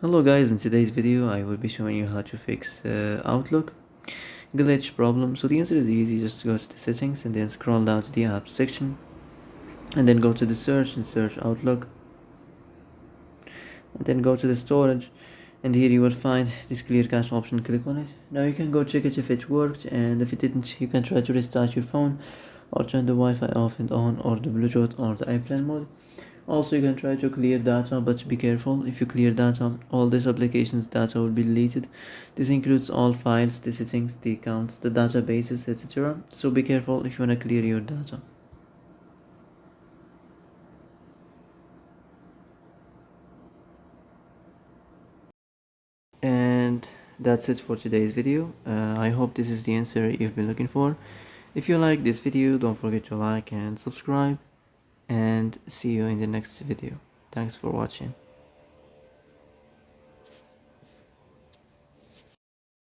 Hello guys, in today's video I will be showing you how to fix Outlook glitch problem. So the answer is easy, just go to the settings and then scroll down to the apps section and then go to the search and search Outlook and then go to the storage and here you will find this clear cache option. Click on it. Now you can go check it if it worked, and if it didn't you can try to restart your phone or turn the Wi-Fi off and on, or the Bluetooth or the airplane mode. Also, you can try to clear data, but be careful. If you clear data, all this application's data will be deleted. This includes all files, the settings, the accounts, the databases, etc. So be careful if you want to clear your data. And that's it for today's video. I hope this is the answer you've been looking for. If you like this video, don't forget to like and subscribe, and see you in the next video. Thanks for watching.